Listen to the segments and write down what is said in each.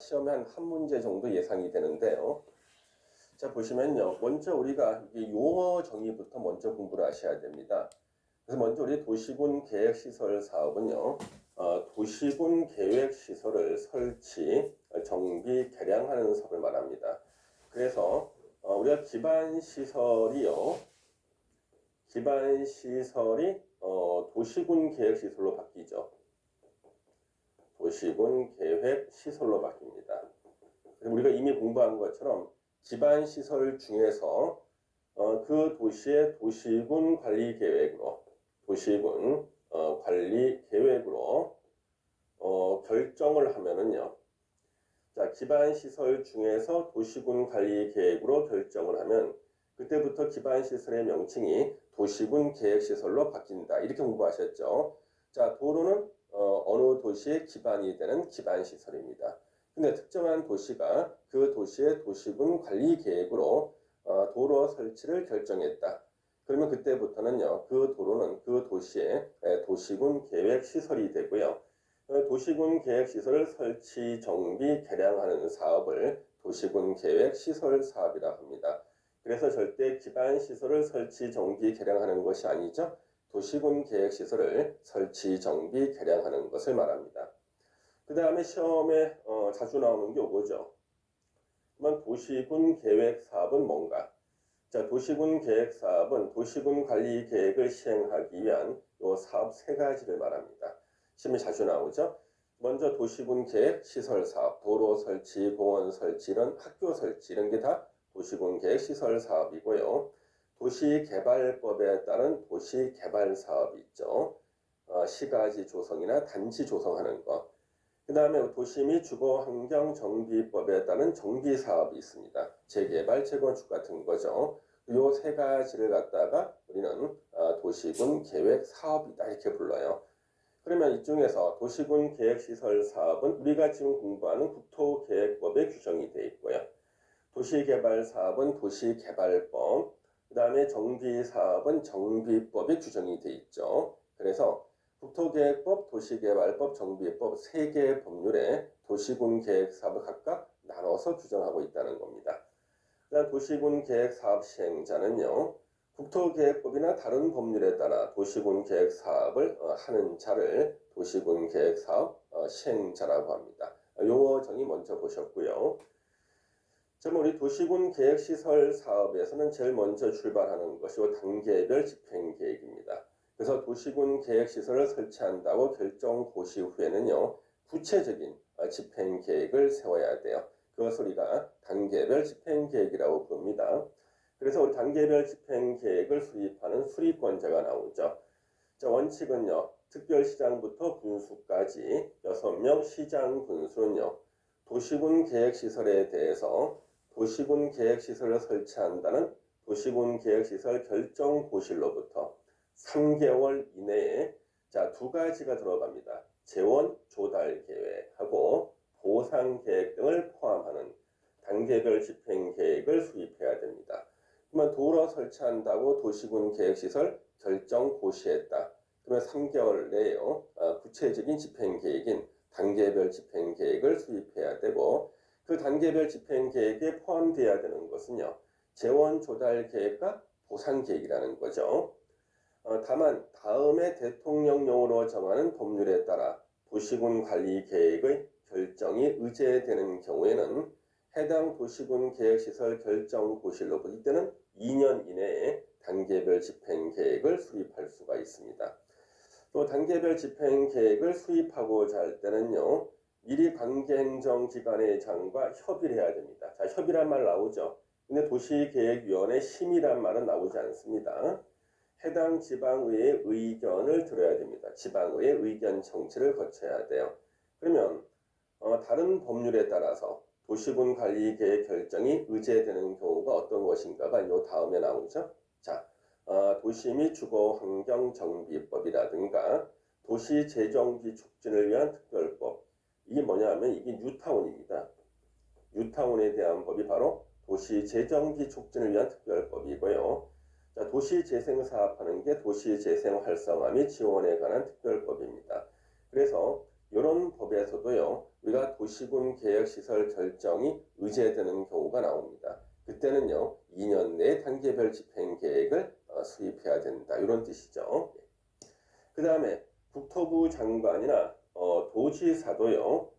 시험에 한 문제 정도 예상이 되는데요. 자, 보시면요. 먼저 우리가 이 용어 정의부터 먼저 공부를 하셔야 됩니다. 그래서 먼저 우리 도시군 계획시설 사업은요. 도시군 계획시설을 설치, 정비, 개량하는 사업을 말합니다. 그래서 우리가 기반시설이요. 기반시설이 도시군 계획시설로 바뀌죠. 도시군 계획시설로 바뀝니다. 우리가 이미 공부한 것처럼 기반시설 중에서 그 도시의 도시군 관리 계획으로 결정을 하면은요. 자, 기반시설 중에서 도시군 관리 계획으로 결정을 하면 그때부터 기반시설의 명칭이 도시군 계획시설로 바뀐다. 이렇게 공부하셨죠. 자, 도로는 어느 도시의 기반이 되는 기반시설입니다. 근데 특정한 도시가 그 도시의 도시군 관리 계획으로 도로 설치를 결정했다. 그러면 그때부터는요, 그 도로는 그 도시의 도시군 계획 시설이 되고요. 도시군 계획 시설을 설치, 정비, 개량하는 사업을 도시군 계획 시설 사업이라고 합니다. 그래서 절대 기반 시설을 설치, 정비, 개량하는 것이 아니죠. 도시군 계획 시설을 설치, 정비, 개량하는 것을 말합니다. 그 다음에 시험에 자주 나오는 게 이거죠. 그러면 도시군 계획 사업은 뭔가? 자, 도시군 계획 사업은 도시군 관리 계획을 시행하기 위한 요 사업 세 가지를 말합니다. 시험에 자주 나오죠. 먼저 도시군 계획 시설 사업, 도로 설치, 공원 설치, 이런 학교 설치 이런 게 다 도시군 계획 시설 사업이고요. 도시개발법에 따른 도시개발 사업이 있죠. 시가지 조성이나 단지 조성하는 것. 그 다음에 도시 및 주거환경정비법에 따른 정비사업이 있습니다. 재개발, 재건축 같은 거죠. 요 세 가지를 갖다가 우리는 도시군 계획 사업이다 이렇게 불러요. 그러면 이 중에서 도시군 계획시설 사업은 우리가 지금 공부하는 국토계획법에 규정이 되어 있고요. 도시개발 사업은 도시개발법, 그 다음에 정비사업은 정비법에 규정이 되어 있죠. 그래서 국토계획법, 도시개발법, 정비법 세 개의 법률에 도시군 계획 사업을 각각 나눠서 규정하고 있다는 겁니다. 그다음 도시군 계획 사업 시행자는요. 국토계획법이나 다른 법률에 따라 도시군 계획 사업을 하는 자를 도시군 계획 사업 시행자라고 합니다. 용어 정의 먼저 보셨고요. 그럼 우리 도시군 계획시설 사업에서는 제일 먼저 출발하는 것이 단계별 집행계획입니다. 그래서 도시군 계획시설을 설치한다고 결정 고시 후에는요. 구체적인 집행계획을 세워야 돼요. 그것을 우리가 단계별 집행계획이라고 부릅니다. 그래서 우리 단계별 집행계획을 수립하는 수립권자가 나오죠. 자, 원칙은요. 특별시장부터 군수까지 6명 시장 군수는요. 도시군 계획시설에 대해서 도시군 계획시설을 설치한다는 도시군 계획시설 결정고시로부터 3개월 이내에 자, 두 가지가 들어갑니다. 재원 조달 계획하고 보상 계획 등을 포함하는 단계별 집행 계획을 수립해야 됩니다. 그러면 도로 설치한다고 도시군 계획시설 결정 고시했다. 그러면 3개월 내에요. 구체적인 집행 계획인 단계별 집행 계획을 수립해야 되고 그 단계별 집행 계획에 포함되어야 되는 것은요. 재원 조달 계획과 보상 계획이라는 거죠. 다만 다음에 대통령령으로 정하는 법률에 따라 도시군 관리 계획의 결정이 의제되는 경우에는 해당 도시군 계획시설 결정 고시로부터 이때는 2년 이내에 단계별 집행 계획을 수립할 수가 있습니다. 또 단계별 집행 계획을 수립하고자 할 때는요. 미리 관계행정기관의 장과 협의를 해야 됩니다. 자, 협의란 말 나오죠. 근데 도시계획위원회 심의란 말은 나오지 않습니다. 해당 지방의회의 의견을 들어야 됩니다. 지방의회 의견 청취를 거쳐야 돼요. 그러면 다른 법률에 따라서 도시군 관리 계획 결정이 의제되는 경우가 어떤 것인가가 이 다음에 나오죠. 자, 도시 및 주거환경정비법이라든가 도시재정비 촉진을 위한 특별법. 이게 뭐냐 하면 이게 뉴타운입니다. 뉴타운에 대한 법이 바로 도시재정비 촉진을 위한 특별법이고요. 자, 도시재생 사업하는 게 도시재생 활성화 및 지원에 관한 특별법입니다. 그래서 이런 법에서도요, 우리가 도시군 계획시설 결정이 의제되는 경우가 나옵니다. 그때는요, 2년 내에 단계별 집행계획을 수립해야 된다. 이런 뜻이죠. 그 다음에 국토부 장관이나 도지사도요,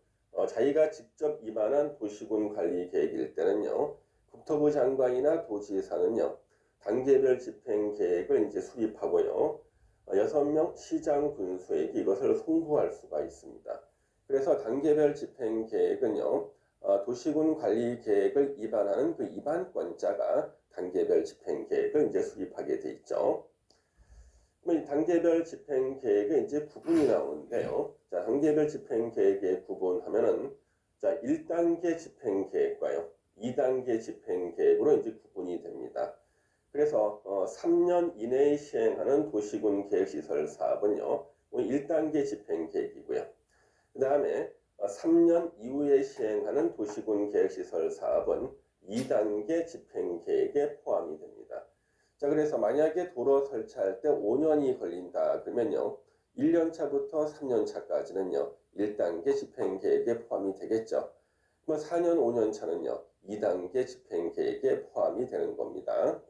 자기가 직접 입안한 도시군 관리 계획일 때는요, 국토부 장관이나 도지사는요, 단계별 집행 계획을 이제 수립하고요, 6명 시장 군수에게 이것을 송부할 수가 있습니다. 그래서 단계별 집행 계획은요, 도시군 관리 계획을 입안하는 그 입안권자가 단계별 집행 계획을 이제 수립하게 돼 있죠. 그럼 이 단계별 집행 계획에 이제 구분이 나오는데요. 자, 단계별 집행 계획에 구분하면은 자, 1단계 집행 계획과요. 2단계 집행 계획으로 이제 구분이 됩니다. 그래서 3년 이내에 시행하는 도시군 계획시설 사업은요. 1단계 집행 계획이고요. 그 다음에 3년 이후에 시행하는 도시군 계획시설 사업은 2단계 집행 계획에 포함이 됩니다. 자, 그래서 만약에 도로 설치할 때 5년이 걸린다 그러면요. 1년 차부터 3년 차까지는요. 1단계 집행 계획에 포함이 되겠죠. 그럼 4년, 5년 차는요. 2단계 집행 계획에 포함이 되는 겁니다.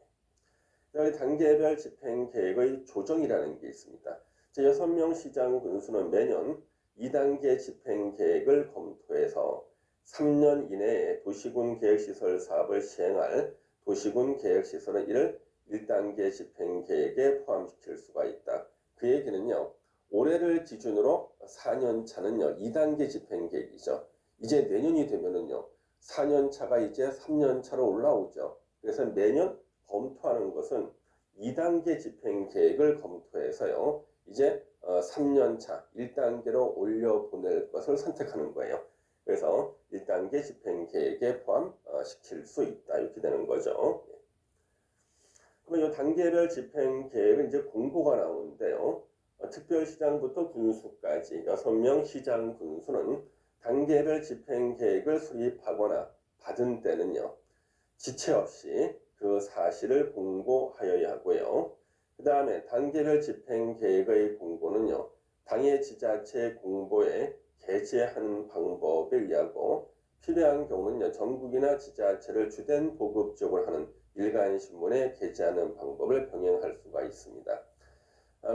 단계별 집행 계획의 조정이라는 게 있습니다. 제 6명 시장 군수는 매년 2단계 집행 계획을 검토해서 3년 이내에 도시군 계획시설 사업을 시행할 도시군 계획시설은 이를 1단계 집행 계획에 포함시킬 수가 있다. 그 얘기는요. 올해를 기준으로 4년 차는요. 2단계 집행 계획이죠. 이제 내년이 되면은요. 4년 차가 이제 3년 차로 올라오죠. 그래서 매년 검토하는 것은 2단계 집행 계획을 검토해서요. 이제 3년 차 1단계로 올려보낼 것을 선택하는 거예요. 그래서 1단계 집행 계획에 포함시킬 수 있다. 이렇게 되는 거죠. 그러면 이 단계별 집행 계획은 이제 공고가 나오는데요. 특별시장부터 군수까지 6명 시장 군수는 단계별 집행 계획을 수립하거나 받은 때는요. 지체 없이 그 사실을 공고하여야 하고요. 그 다음에 단계별 집행 계획의 공고는요. 당의 지자체 공보에 게재하는 방법에 의하고 필요한 경우는요. 전국이나 지자체를 주된 보급적으로 하는 일간신문에 게재하는 방법을 병행할 수가 있습니다.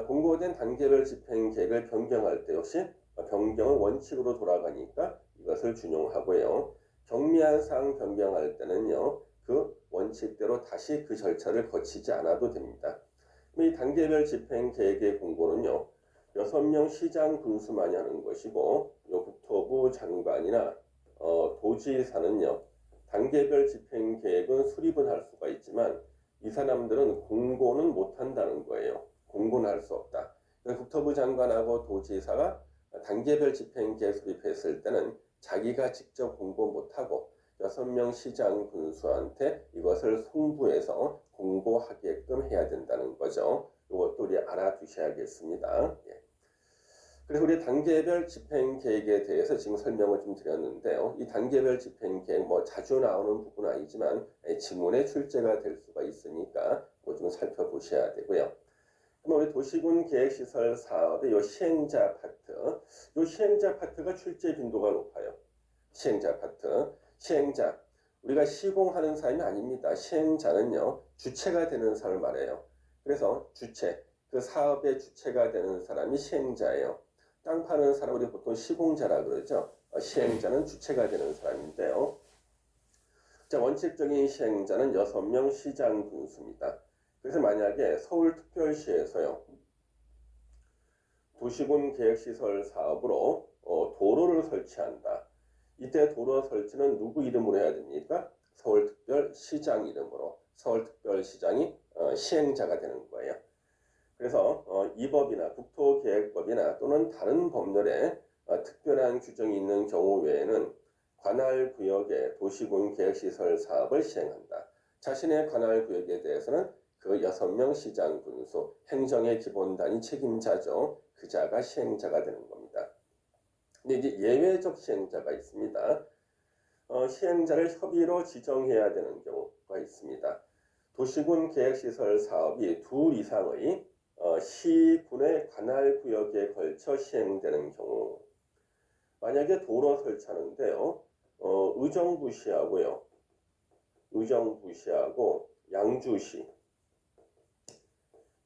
공고된 단계별 집행 계획을 변경할 때 역시 변경은 원칙으로 돌아가니까 이것을 준용하고요. 경미한 사항 변경할 때는요. 그 원칙대로 다시 그 절차를 거치지 않아도 됩니다. 이 단계별 집행 계획의 공고는요. 6명 시장 군수만이 하는 것이고 국토부 장관이나 도지사는요. 단계별 집행 계획은 수립은 할 수가 있지만 이 사람들은 공고는 못한다는 거예요. 공고는 할 수 없다. 그러니까 국토부 장관하고 도지사가 단계별 집행 계획 수립했을 때는 자기가 직접 공고 못하고 6명 시장 군수한테 이것을 송부해서 공고하게끔 해야 된다는 거죠. 이것도 우리 알아두셔야겠습니다. 예. 그래서 우리 단계별 집행 계획에 대해서 지금 설명을 좀 드렸는데요. 이 단계별 집행 계획 뭐 자주 나오는 부분은 아니지만 지문에 출제가 될 수가 있으니까 뭐 좀 살펴보셔야 되고요. 그럼 우리 도시군 계획시설 사업의 요 시행자 파트, 요 시행자 파트가 출제 빈도가 높아요. 시행자 파트. 시행자. 우리가 시공하는 사람이 아닙니다. 시행자는요. 주체가 되는 사람을 말해요. 그래서 주체. 그 사업의 주체가 되는 사람이 시행자예요. 땅 파는 사람 우리 보통 시공자라 그러죠. 시행자는 주체가 되는 사람인데요. 자, 원칙적인 시행자는 6명 시장 군수입니다. 그래서 만약에 서울특별시에서요. 도시군 계획시설 사업으로 도로를 설치한다. 이때 도로 설치는 누구 이름으로 해야 됩니까? 서울특별시장 이름으로. 서울특별시장이 시행자가 되는 거예요. 그래서 이 법이나 국토계획법이나 또는 다른 법률에 특별한 규정이 있는 경우 외에는 관할구역의 도시군 계획시설 사업을 시행한다. 자신의 관할구역에 대해서는 그 6명 시장 군수, 행정의 기본단위 책임자죠. 그자가 시행자가 되는 겁니다. 근데 이제 예외적 시행자가 있습니다. 시행자를 협의로 지정해야 되는 경우가 있습니다. 도시군 계획시설 사업이 2 이상의 시군의 관할구역에 걸쳐 시행되는 경우, 만약에 도로 설치하는데요. 의정부시하고요. 의정부시하고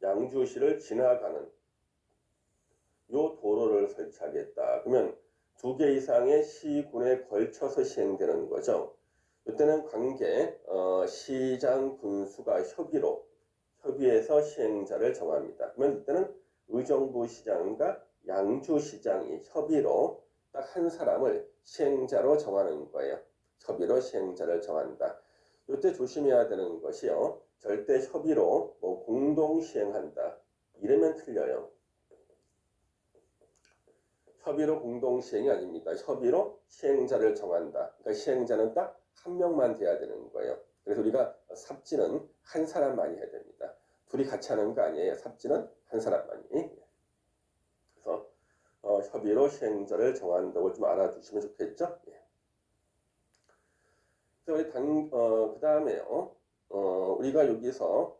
양주시를 지나가는 요 도로를 설치하겠다. 그러면 두 개 이상의 시군에 걸쳐서 시행되는 거죠. 이때는 관계 시장 군수가 협의해서 시행자를 정합니다. 그러면 이때는 의정부시장과 양주시장이 협의로 딱 한 사람을 시행자로 정하는 거예요. 협의로 시행자를 정한다. 이때 조심해야 되는 것이요. 절대 협의로 뭐 공동 시행한다. 이러면 틀려요. 협의로 공동 시행이 아닙니다. 협의로 시행자를 정한다. 그러니까 시행자는 딱 한 명만 돼야 되는 거예요. 그래서 우리가 삽질은 한 사람만이 해야 됩니다. 둘이 같이 하는 거 아니에요. 삽질은 한 사람만이. 그래서 협의로 시행자를 정한다고 좀 알아두시면 좋겠죠. 예. 그래서 우리 그 다음에요. 우리가 여기서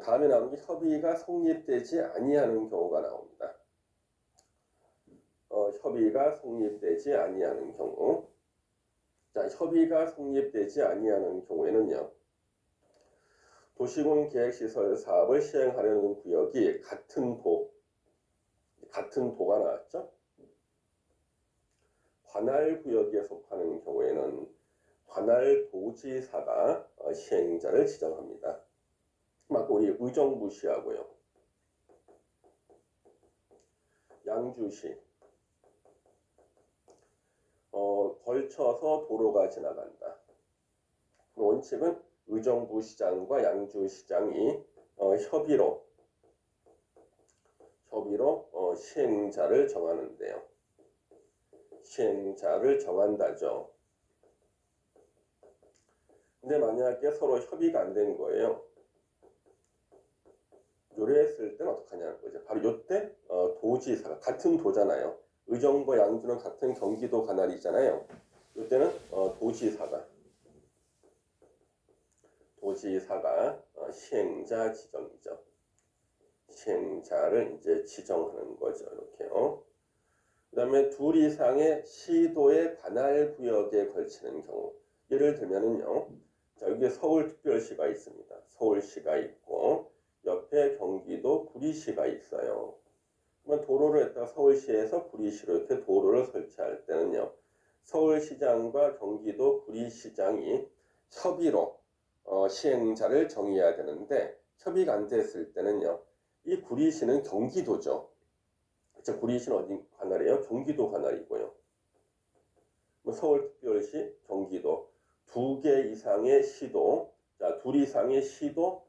다음에 나오는 게 협의가 성립되지 아니하는 경우가 나옵니다. 협의가 성립되지 아니하는 경우. 자, 협의가 성립되지 아니하는 경우에는요. 도시군 계획시설 사업을 시행하려는 구역이 같은 도가 나왔죠. 관할구역에 속하는 경우에는 관할도지사가 시행자를 지정합니다. 아까 우리 의정부시하고요. 양주시 걸쳐서 도로가 지나간다. 원칙은 의정부시장과 양주시장이 협의로 시행자를 정하는데요. 시행자를 정한다죠. 근데 만약에 서로 협의가 안 된 거예요. 요랬을 때는 어떻게 하냐는 거죠. 바로 요때 도지사가 같은 도잖아요. 의정부 양주는 같은 경기도 관할이잖아요. 이때는 도지사가 시행자 지정이죠. 시행자를 이제 지정하는 거죠. 이렇게요. 그 다음에 둘 이상의 시도의 관할 구역에 걸치는 경우. 예를 들면은요. 자, 여기 서울특별시가 있습니다. 서울시가 있고 옆에 경기도 구리시가 있어요. 그러면 도로를 했다가 서울시에서 구리시로 이렇게 도로를 설치할 때는요. 서울시장과 경기도 구리시장이 협의로 시행자를 정해야 되는데 협의가 안 됐을 때는요. 이 구리시는 경기도죠. 그렇죠? 구리시는 어디 관할이에요? 경기도 관할이고요. 뭐 서울특별시, 경기도 두 개 이상의 시도, 자, 둘 이상의 시도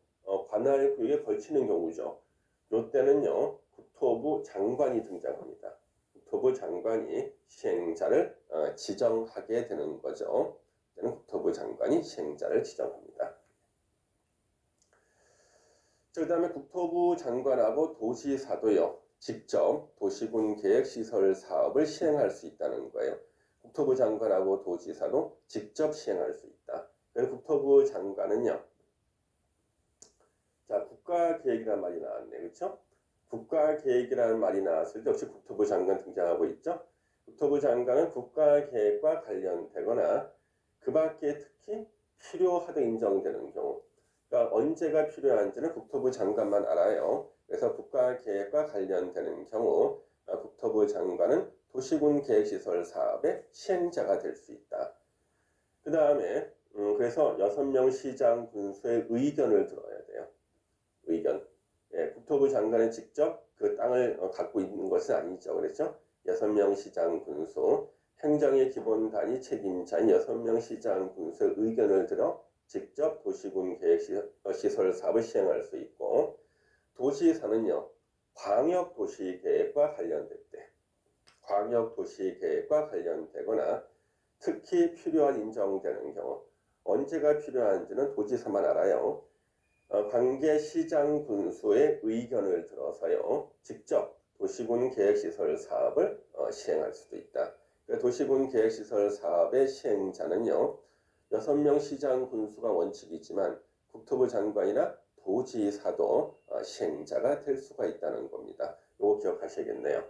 관할 구역에 걸치는 경우죠. 이때는요. 국토부 장관이 등장합니다. 국토부 장관이 시행자를 지정하게 되는 거죠. 이때는 국토부 장관이 시행자를 지정합니다. 그 다음에 국토부 장관하고 도지사도요. 직접 도시군 계획 시설 사업을 시행할 수 있다는 거예요. 국토부 장관하고 도지사도 직접 시행할 수 있다. 그래서 국토부 장관은요. 자, 국가계획이라는 말이 나왔네. 그렇죠? 국가계획이라는 말이 나왔을 때 역시 국토부 장관 등장하고 있죠. 국토부 장관은 국가계획과 관련되거나 그 밖에 특히 필요하다 인정되는 경우, 그러니까 언제가 필요한지는 국토부 장관만 알아요. 그래서 국가계획과 관련되는 경우 국토부 장관은 도시군 계획시설 사업의 시행자가 될 수 있다. 그 다음에 그래서 6명 시장 군수의 의견을 들어야 돼요. 의견. 예, 국토부 장관은 직접 그 땅을 갖고 있는 것은 아니죠. 그렇죠? 6명 시장 군수, 행정의 기본 단위 책임자인 6명 시장 군수의 의견을 들어 직접 도시군 계획시설 사업을 시행할 수 있고, 도지사는요. 광역도시계획과 관련될 때, 광역도시계획과 관련되거나 특히 필요한 인정되는 경우, 언제가 필요한지는 도지사만 알아요. 관계 시장 군수의 의견을 들어서요. 직접 도시군 계획시설 사업을 시행할 수도 있다. 도시군 계획시설 사업의 시행자는요. 6명 시장 군수가 원칙이지만 국토부 장관이나 도지사도 시행자가 될 수가 있다는 겁니다. 이거 기억하셔야겠네요.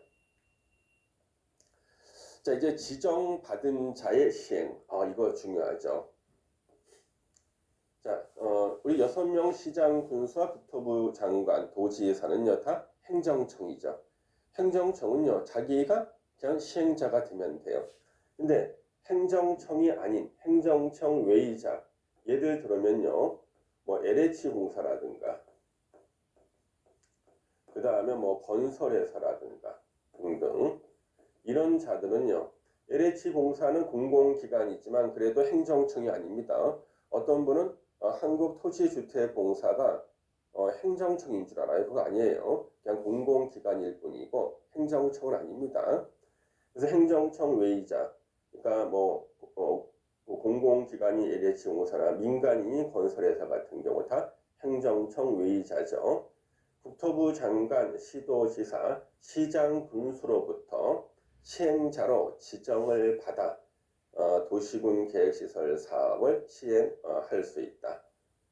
자, 이제 지정받은 자의 시행. 이거 중요하죠. 자, 우리 6명 시장, 군수와 국토부 장관, 도지사는요, 다 행정청이죠. 행정청은요, 자기가 그냥 시행자가 되면 돼요. 근데 행정청이 아닌 행정청 외의자, 예를 들면요, 뭐 LH 공사라든가, 그 다음에 뭐 건설회사라든가 등등 이런 자들은요, LH 공사는 공공기관이지만 그래도 행정청이 아닙니다. 어떤 분은 한국토지주택공사가 행정청인 줄 알아요. 그거 아니에요. 그냥 공공기관일 뿐이고 행정청은 아닙니다. 그래서 행정청 외의자, 그러니까 공공기관이 LH공사나 민간인이 건설회사 같은 경우 다 행정청 외의자죠. 국토부 장관, 시도지사, 시장, 군수로부터 시행자로 지정을 받아 도시군 계획시설 사업을 시행할 수 있다.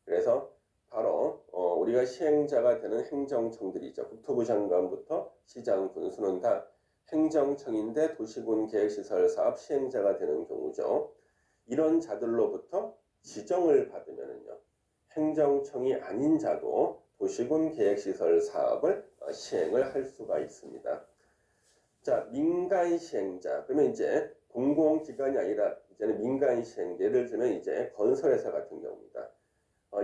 그래서 바로 우리가 시행자가 되는 행정청들이죠. 국토부 장관부터 시장, 군수는 다 행정청인데 도시군 계획시설 사업 시행자가 되는 경우죠. 이런 자들로부터 지정을 받으면은요, 행정청이 아닌 자도 도시군 계획시설 사업을 시행을 할 수가 있습니다. 자, 민간 시행자. 그러면 이제 공공기관이 아니라 이제는 민간 시행자. 예를 들면 이제 건설회사 같은 경우입니다.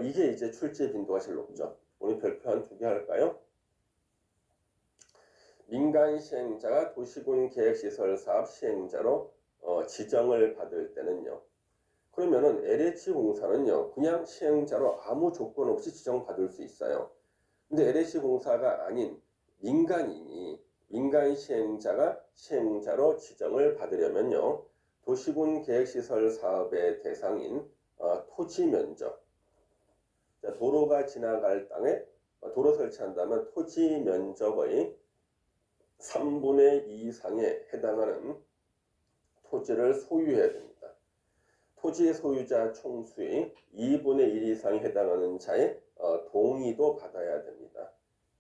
이게 이제 출제 빈도가 제일 높죠. 오늘 별표 한 2개 할까요? 민간 시행자가 도시군 계획시설 사업 시행자로 지정을 받을 때는요. 그러면은 LH공사는요, 그냥 시행자로 아무 조건 없이 지정받을 수 있어요. 근데 LH공사가 아닌 민간인이 민간 시행자가 시행자로 지정을 받으려면요, 도시군 계획시설 사업의 대상인 토지 면적, 도로가 지나갈 땅에 도로 설치한다면 토지 면적의 3분의 2 이상에 해당하는 토지를 소유해야 됩니다. 토지 소유자 총수의 2분의 1 이상에 해당하는 자의 동의도 받아야 됩니다.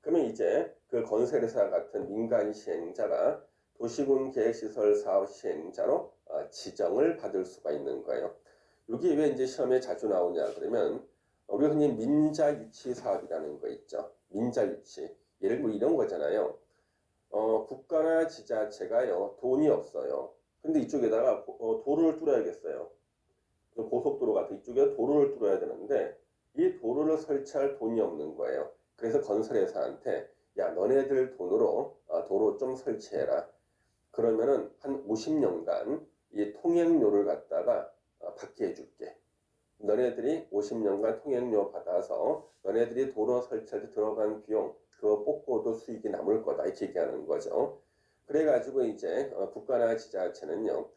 그러면 이제 그 건설회사 같은 민간 시행자가 도시군 계획시설 사업 시행자로 지정을 받을 수가 있는 거예요. 여기 왜 이제 시험에 자주 나오냐 그러면 우리가 흔히 민자유치 사업이라는 거 있죠. 민자유치. 예를 들면 이런 거잖아요. 국가나 지자체가요, 돈이 없어요. 근데 이쪽에다가 도로를 뚫어야겠어요. 고속도로 같은 이쪽에 도로를 뚫어야 되는데 이 도로를 설치할 돈이 없는 거예요. 그래서 건설회사한테 야, 너네들 돈으로 도로 좀 설치해라. 그러면은 한 50년간 이 통행료를 갖다가 받게 해줄게. 너네들이 50년간 통행료 받아서 너네들이 도로 설치할 때 들어간 비용 그거 뽑고도 수익이 남을 거다 이렇게 얘기하는 거죠. 그래가지고 이제 국가나 지자체는요,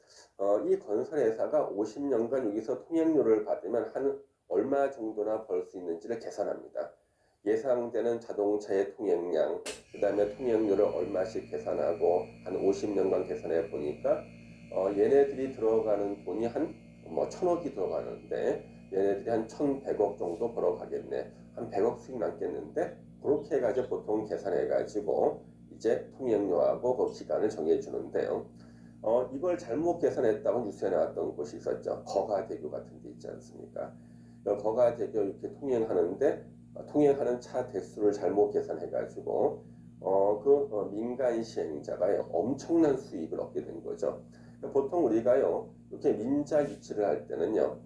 이 건설회사가 50년간 여기서 통행료를 받으면 한 얼마 정도나 벌 수 있는지를 계산합니다. 예상되는 자동차의 통행량, 그 다음에 통행료를 얼마씩 계산하고 한 50년간 계산해 보니까 얘네들이 들어가는 돈이 한 1000억이 들어가는데 얘네들이 한 1100억 정도 벌어가겠네. 한 100억 수익 남겠는데 그렇게 해가지고 보통 계산해가지고 이제 통행료하고 그 기간을 정해주는데요. 이걸 잘못 계산했다고 뉴스에 나왔던 곳이 있었죠. 거가대교 같은 데 있지 않습니까? 거가대교 이렇게 통행하는데 통행하는 차 대수를 잘못 계산해가지고 민간 시행자가 엄청난 수익을 얻게 된 거죠. 보통 우리가요 이렇게 민자 유치를 할 때는요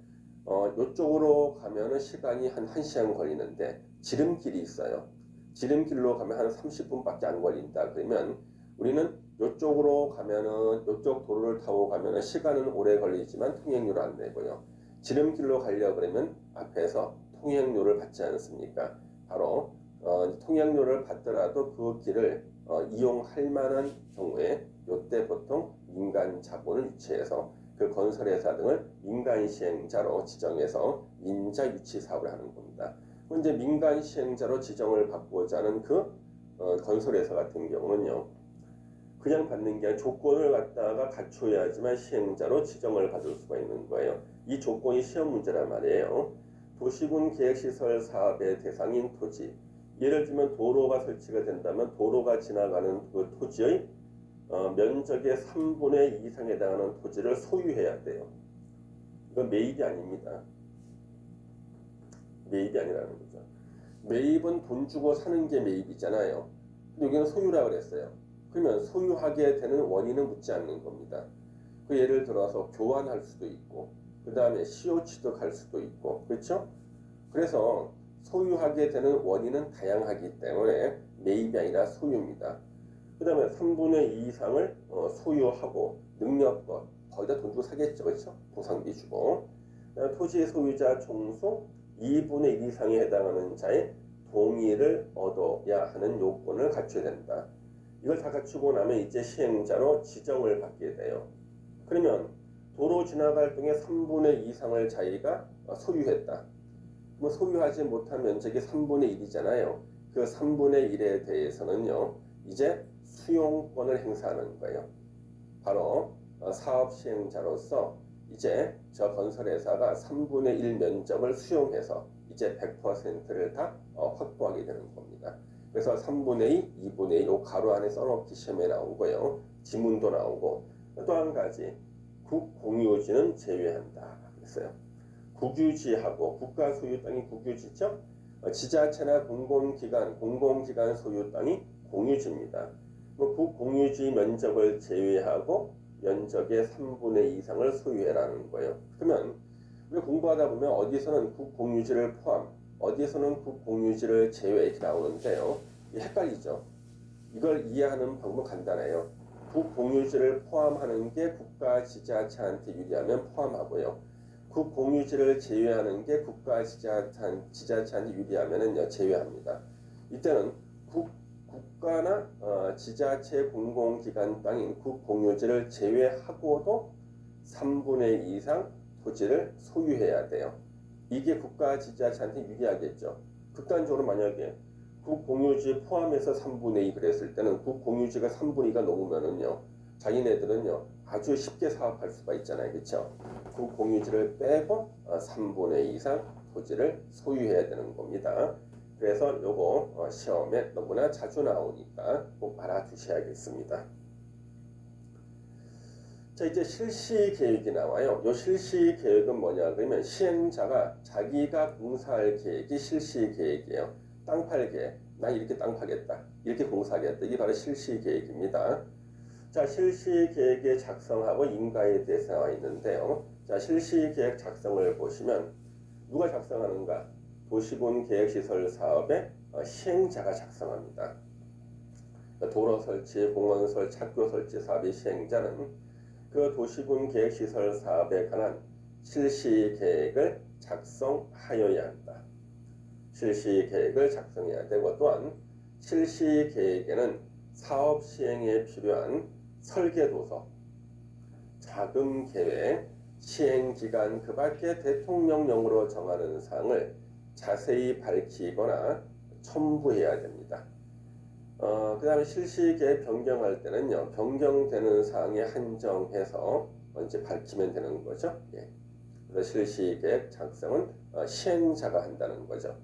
이쪽으로 가면은 시간이 한 1시간 걸리는데 지름길이 있어요. 지름길로 가면 한 30분밖에 안 걸린다. 그러면 우리는 이쪽으로 가면은 이쪽 도로를 타고 가면은 시간은 오래 걸리지만 통행료를 안 내고요. 지름길로 가려고 그러면 앞에서 통행료를 받지 않습니까? 바로 통행료를 받더라도 그 길을 이용할 만한 경우에 이때 보통 민간 자본을 유치해서 그 건설회사 등을 민간 시행자로 지정해서 민자 유치 사업을 하는 겁니다. 이제 민간 시행자로 지정을 받고자 하는 그 건설회사 같은 경우는요, 그냥 받는 게 아니라 조건을 갖다가 갖춰야지만 시행자로 지정을 받을 수가 있는 거예요. 이 조건이 시험 문제란 말이에요. 도시군 계획시설 사업의 대상인 토지. 예를 들면 도로가 설치가 된다면 도로가 지나가는 그 토지의 면적의 3분의 2 이상에 해당하는 토지를 소유해야 돼요. 이건 매입이 아닙니다. 매입이 아니라는 거죠. 매입은 돈 주고 사는 게 매입이잖아요. 근데 여기는 소유라 그랬어요. 그러면 소유하게 되는 원인은 묻지 않는 겁니다. 그 예를 들어서 교환할 수도 있고, 그 다음에 시효 취득할 수도 있고, 그렇죠? 그래서 소유하게 되는 원인은 다양하기 때문에 매입이 아니라 소유입니다. 그 다음에 3분의 2 이상을 소유하고 능력껏 거기다 돈 주고 사겠죠, 그렇죠? 보상비 주고. 토지 소유자 총수 2분의 1 이상에 해당하는 자의 동의를 얻어야 하는 요건을 갖춰야 된다. 이걸 다 갖추고 나면 이제 시행자로 지정을 받게 돼요. 그러면 도로 지나갈 동에 3분의 2 이상을 자기가 소유했다. 뭐 소유하지 못한 면적이 3분의 1이잖아요. 그 3분의 1에 대해서는요, 이제 수용권을 행사하는 거예요. 바로 사업 시행자로서 이제 저 건설회사가 3분의 1 면적을 수용해서 이제 100%를 다 확보하게 되는 겁니다. 그래서 3분의 2, 2분의 1, 가로 안에 써놓기 시험에 나오고요. 지문도 나오고 또 한 가지 국공유지는 제외한다 그랬어요. 국유지하고 국가 소유 땅이 국유지죠. 지자체나 공공기관 소유 땅이 공유지입니다. 국공유지 면적을 제외하고 면적의 3분의 2 이상을 소유해라는 거예요. 그러면 우리 공부하다 보면 어디서는 국공유지를 포함, 어디서는 국공유지를 제외 이렇게 나오는데요. 헷갈리죠. 이걸 이해하는 방법은 간단해요. 국공유지를 포함하는 게 국가 지자체한테 유리하면 포함하고요. 국공유지를 제외하는 게 국가 지자체한테 유리하면은 제외합니다. 이때는 국가나 지자체 공공기관 땅인 국공유지를 제외하고도 3분의 2 이상 토지를 소유해야 돼요. 이게 국가 지자체한테 유리하겠죠. 극단적으로 만약에 국공유지 포함해서 3분의 2 그랬을 때는 국공유지가 3분의 2가 넘으면은요, 자기네들은요 아주 쉽게 사업할 수가 있잖아요, 그렇죠? 국공유지를 빼고 3분의 2 이상 토지를 소유해야 되는 겁니다. 그래서 요거 시험에 너무나 자주 나오니까 꼭 알아두셔야겠습니다. 자, 이제 실시 계획이 나와요. 요 실시 계획은 뭐냐 그러면 시행자가 자기가 공사할 계획이 실시 계획이에요. 땅 팔 계획, 나 이렇게 땅 파겠다, 이렇게 공사하겠다, 이게 바로 실시 계획입니다. 자, 실시 계획의 작성하고 인가에 대해서 나와 있는데요. 자, 실시 계획 작성을 보시면 누가 작성하는가? 도시군 계획시설 사업의 시행자가 작성합니다. 도로 설치, 공원 설치, 학교 설치 사업의 시행자는 그 도시군 계획시설 사업에 관한 실시 계획을 작성하여야 한다. 실시 계획을 작성해야 되고, 또한 실시 계획에는 사업 시행에 필요한 설계도서, 자금 계획, 시행기간 그 밖에 대통령령으로 정하는 사항을 자세히 밝히거나 첨부해야 됩니다. 그 다음에 실시계획 변경할 때는요, 변경되는 사항에 한정해서 이제 밝히면 되는 거죠. 예. 그래서 실시계획 작성은 시행자가 한다는 거죠.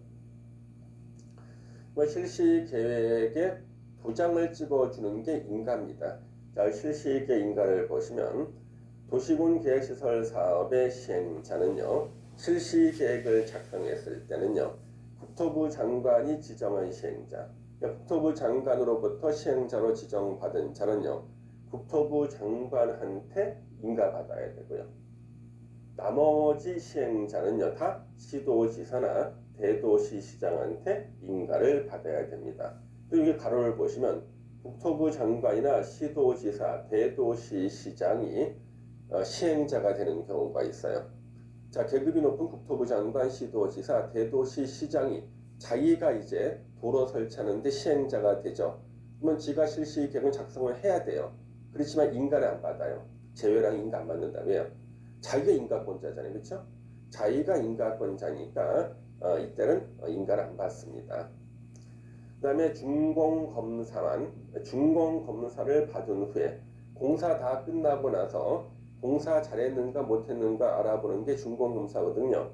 실시계획에 도장을 찍어주는 게 인가입니다. 자, 실시계획 인가를 보시면 도시군 계획시설 사업의 시행자는요, 실시계획을 작성했을 때는요, 국토부 장관이 지정한 시행자, 국토부 장관으로부터 시행자로 지정받은 자는요, 국토부 장관한테 인가받아야 되고요. 나머지 시행자는요, 다 시도지사나 대도시시장한테 인가를 받아야 됩니다. 또 이게 가로를 보시면 국토부 장관이나 시도지사, 대도시시장이 시행자가 되는 경우가 있어요. 자, 계급이 높은 국토부 장관, 시도지사, 대도시시장이 자기가 이제 도로 설치하는데 시행자가 되죠. 그러면 지가 실시 계획은 작성을 해야 돼요. 그렇지만 인가를 안 받아요. 제외랑 인가 안 받는다며요. 자기가 인가권자잖아요, 그렇죠? 자기가 인가권자니까 이때는 인가를 안 받습니다. 그 다음에 준공검사를 받은 후에 공사 다 끝나고 나서 공사 잘했는가 못했는가 알아보는 게 준공검사거든요.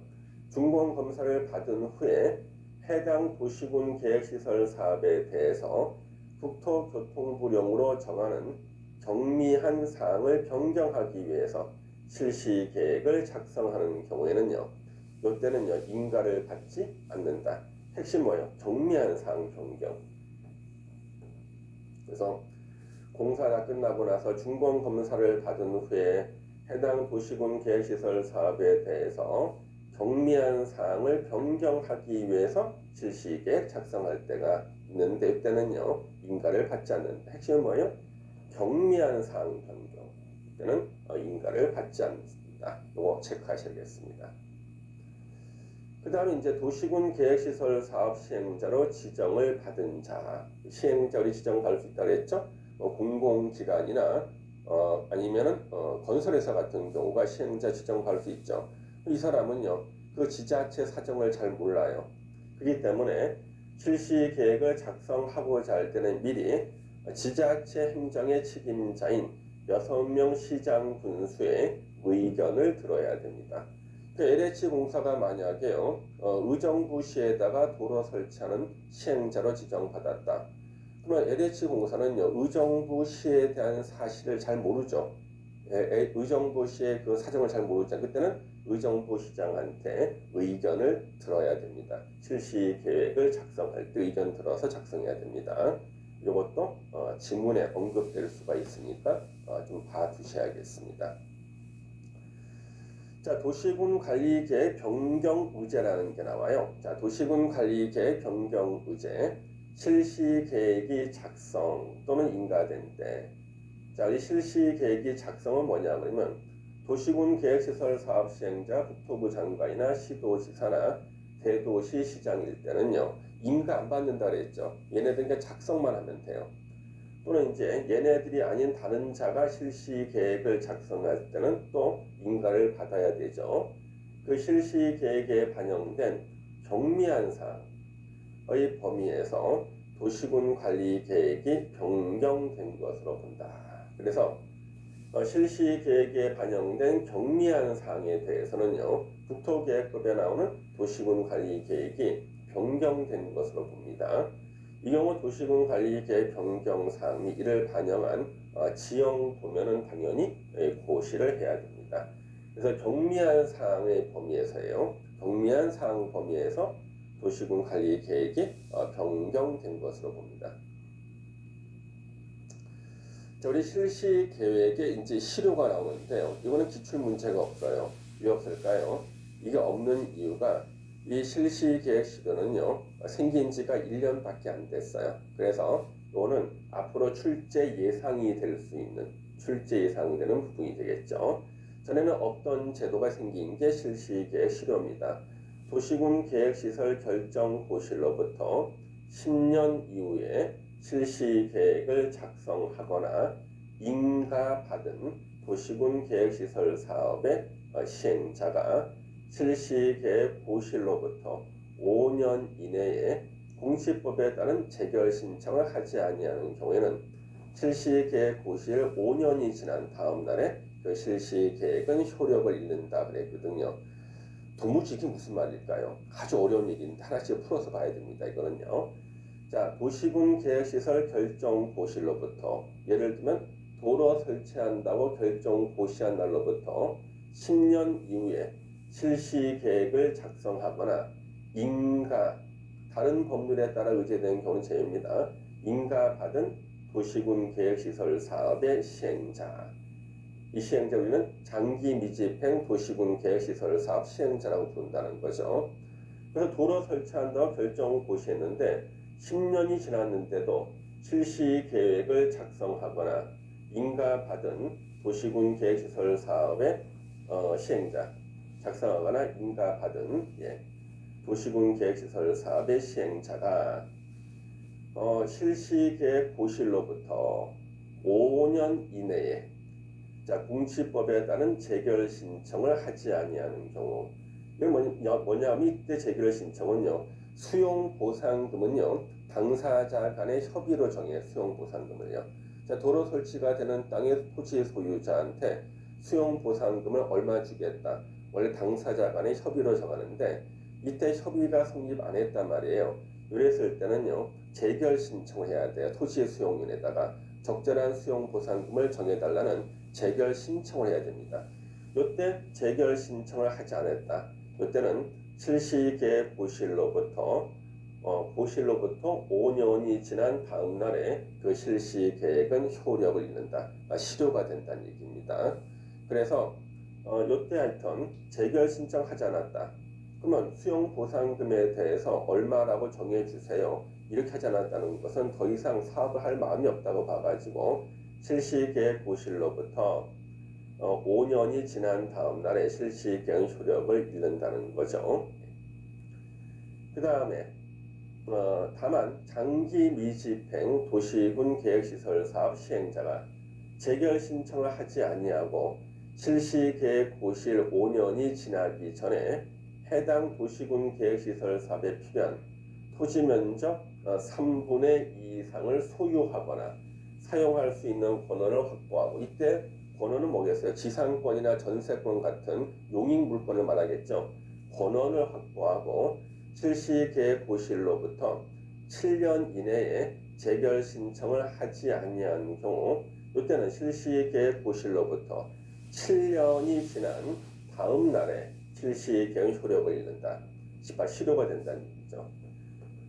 준공검사를 받은 후에 해당 도시군 계획시설 사업에 대해서 국토교통부령으로 정하는 경미한 사항을 변경하기 위해서 실시 계획을 작성하는 경우에는요. 이때는요 인가를 받지 않는다. 핵심 뭐예요? 경미한 사항 변경. 그래서 공사가 끝나고 나서 준공 검사를 받은 후에 해당 도시군 계획시설 사업에 대해서 경미한 사항을 변경하기 위해서 실시계획 작성할 때가 있는데 이때는요 인가를 받지 않는다. 핵심은 뭐예요? 경미한 사항 변경. 이때는 인가를 받지 않는다. 이거 체크하셔야겠습니다. 그 다음에 이제 도시군 계획시설 사업 시행자로 지정을 받은 자, 시행자로 지정받을 수 있다고 했죠. 공공기관이나 아니면은 건설회사 같은 경우가 시행자 지정받을 수 있죠. 이 사람은요 그 지자체 사정을 잘 몰라요. 그렇기 때문에 실시 계획을 작성하고자 할 때는 미리 지자체 행정의 책임자인 6명 시장 군수의 의견을 들어야 됩니다. LH 공사가 만약에요 의정부시에다가 도로 설치하는 시행자로 지정받았다. 그러면 LH 공사는요 의정부시에 대한 사실을 잘 모르죠. 의정부시의 그 사정을 잘 모르죠. 그때는 의정부시장한테 의견을 들어야 됩니다. 실시 계획을 작성할 때 의견 들어서 작성해야 됩니다. 이것도 지문에 언급될 수가 있으니까 좀 봐두셔야겠습니다. 자, 도시군 관리계획 변경 의제라는 게 나와요. 자, 도시군 관리계획 변경 의제. 실시 계획이 작성 또는 인가된 때. 자, 이 실시 계획이 작성은 뭐냐 그러면 도시군 계획시설 사업 시행자 국토부 장관이나 시도지사나 대도시 시장일 때는요. 인가 안 받는다 그랬죠. 얘네들 그냥 작성만 하면 돼요. 또는 이제 얘네들이 아닌 다른 자가 실시 계획을 작성할 때는 또 인가를 받아야 되죠. 그 실시 계획에 반영된 경미한 사항의 범위에서 도시군 관리 계획이 변경된 것으로 본다. 그래서 실시 계획에 반영된 경미한 사항에 대해서는요. 국토계획법에 나오는 도시군 관리 계획이 변경된 것으로 봅니다. 이 경우 도시군 관리 계획 변경 사항이 이를 반영한 지형 도면은 당연히 고시를 해야 됩니다. 그래서 경미한 사항의 범위에서예요. 경미한 사항 범위에서 도시군 관리 계획이 변경된 것으로 봅니다. 자, 우리 실시 계획에 이제 시료가 나오는데요. 이거는 기출 문제가 없어요. 왜 없을까요? 이게 없는 이유가 이 실시 계획 시료는요 생긴 지가 1년밖에 안 됐어요. 그래서 이거는 앞으로 출제 예상이 될 수 있는 출제 예상이 되는 부분이 되겠죠. 전에는 없던 제도가 생긴 게 실시 계획 시료입니다. 도시군 계획시설 결정 고시로부터 10년 이후에 실시 계획을 작성하거나 인가받은 도시군 계획시설 사업의 시행자가 실시 계획 고시로부터 5년 이내에 공시법에 따른 재결 신청을 하지 아니하는 경우에는 실시 계획 고시일 5년이 지난 다음 날에 그 실시 계획은 효력을 잃는다 그랬거든요. 도무지 이게 무슨 말일까요? 아주 어려운 얘기인데 하나씩 풀어서 봐야 됩니다. 이거는요. 자, 도시군 계획시설 결정 고시로부터 예를 들면 도로 설치한다고 결정 고시한 날로부터 10년 이후에 실시 계획을 작성하거나 인가, 다른 법률에 따라 의제되는 경우는 제외입니다. 인가받은 도시군 계획시설 사업의 시행자. 이 시행자 우리는 장기 미집행 도시군 계획시설 사업 시행자라고 부른다는 거죠. 그래서 도로 설치한다고 결정 고시했는데 10년이 지났는데도 실시 계획을 작성하거나 인가받은 도시군 계획시설 사업의 시행자, 작성하거나 인가받은 도시군 계획시설 사업의 시행자가 실시 계획 고시로부터 5년 이내에 자, 공시법에 따른 재결 신청을 하지 아니하는 경우. 이건 뭐냐면 이때 재결 신청은요. 수용 보상금은요. 당사자 간의 협의로 정해 수용 보상금을요. 자, 도로 설치가 되는 땅의 토지 소유자한테 수용 보상금을 얼마 주겠다. 원래 당사자 간의 협의로 정하는데 이때 협의가 성립 안 했단 말이에요. 이랬을 때는요. 재결 신청을 해야 돼요. 토지 수용인에다가 적절한 수용 보상금을 정해달라는 재결 신청을 해야 됩니다. 이때 재결 신청을 하지 않았다. 이때는 실시계획 고시일로부터 5년이 지난 다음 날에 그 실시 계획은 효력을 잃는다. 실효가 된다는 얘기입니다. 그래서 이때 하여튼 재결 신청하지 않았다. 그러면 수용 보상금에 대해서 얼마라고 정해주세요. 이렇게 하지 않았다는 것은 더 이상 사업을 할 마음이 없다고 봐가지고 실시 계획 고시일로부터 5년이 지난 다음 날에 실시 계획 효력을 잃는다는 거죠. 그 다음에 다만 장기 미집행 도시군 계획시설 사업 시행자가 재결 신청을 하지 아니하고 실시 계획 고시일 5년이 지나기 전에 해당 도시군 계획시설 사업에 필요한 토지 면적 3분의 2 이상을 소유하거나 사용할 수 있는 권한을 확보하고, 이때 권한은 뭐겠어요? 지상권이나 전세권 같은 용익 물권을 말하겠죠. 권한을 확보하고 실시 계획 고시일로부터 7년 이내에 재결 신청을 하지 아니한 경우, 이때는 실시 계획 고시일로부터 7년이 지난 다음 날에 실시 계획 효력을 잃는다. 실효가 된다는 얘기죠.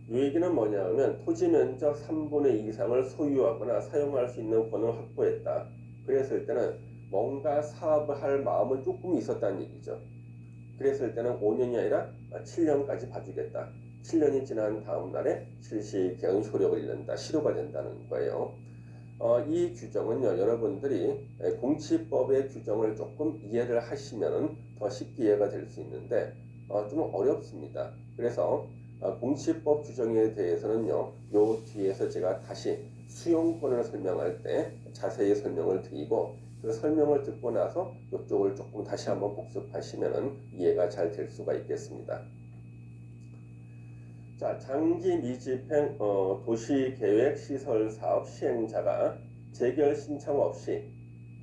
이 얘기는 뭐냐면 토지 면적 3분의 2 이상을 소유하거나 사용할 수 있는 권한을 확보했다. 그랬을 때는 뭔가 사업을 할 마음은 조금 있었다는 얘기죠. 그랬을 때는 5년이 아니라 7년까지 봐주겠다. 7년이 지난 다음 날에 실시 계획 효력을 잃는다. 실효가 된다는 거예요. 이 규정은요, 여러분들이 공시법의 규정을 조금 이해를 하시면 더 쉽게 이해가 될 수 있는데 좀 어렵습니다. 그래서 공시법 규정에 대해서는요, 요 뒤에서 제가 다시 수용권을 설명할 때 자세히 설명을 드리고, 그 설명을 듣고 나서 이쪽을 조금 다시 한번 복습하시면 이해가 잘 될 수가 있겠습니다. 자, 장기 미집행 도시계획 시설 사업 시행자가 재결 신청 없이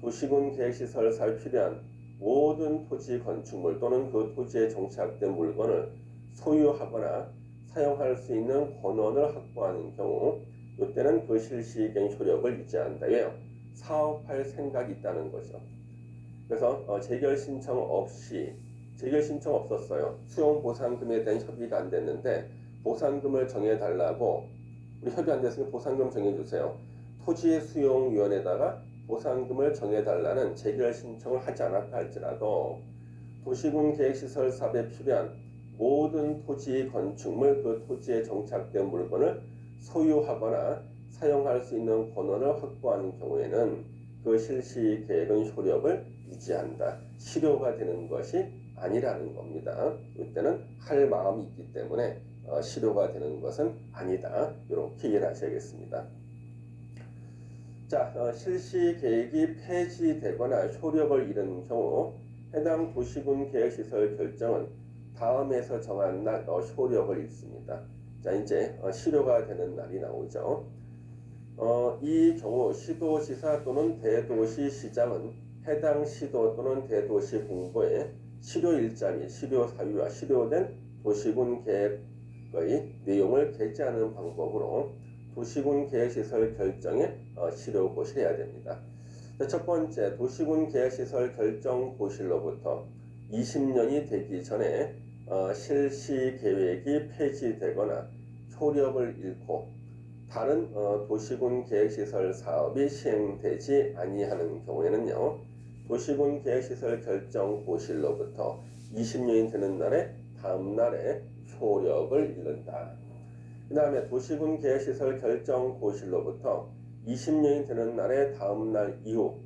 도시군 계획시설 사업에 필요한 모든 토지 건축물 또는 그 토지에 정착된 물건을 소유하거나 사용할 수 있는 권한을 확보하는 경우, 이때는 그 실시행 효력을 유지한다. 왜요? 사업할 생각이 있다는 거죠. 그래서 재결 신청 없었어요. 수용 보상금에 대한 협의가 안 됐는데 보상금을 정해달라고, 우리 협의 안 됐으면 보상금 정해주세요. 토지수용위원회에다가 보상금을 정해달라는 재결 신청을 하지 않았다 할지라도 도시군 계획시설 사업에 필요한 모든 토지 건축물, 그 토지에 정착된 물건을 소유하거나 사용할 수 있는 권한을 확보하는 경우에는 그 실시 계획은 효력을 유지한다. 실효가 되는 것이 아니라는 겁니다. 이때는 할 마음이 있기 때문에 실효가 되는 것은 아니다. 이렇게 이해를 하셔야겠습니다. 자, 실시 계획이 폐지되거나 효력을 잃은 경우 해당 도시군 계획시설 결정은 다음에서 정한 날 효력을 잃습니다. 자, 이제 실효가 되는 날이 나오죠. 이 경우 시도지사 또는 대도시시장은 해당 시도 또는 대도시 공고에 실효일자 및 실효사유와 실효된 도시군 계획의 내용을 게재하는 방법으로 도시군 계획시설 결정에 실효 고시해야 됩니다. 첫 번째, 도시군 계획시설 결정 고시로부터 20년이 되기 전에 실시 계획이 폐지되거나 효력을 잃고 다른 도시군 계획시설 사업이 시행되지 아니하는 경우에는요, 도시군 계획시설 결정 고시로부터 20년이 되는 날에 다음 날에 효력을 잃는다. 그 다음에 도시군 계획시설 결정 고시로부터 20년이 되는 날에 다음 날 이후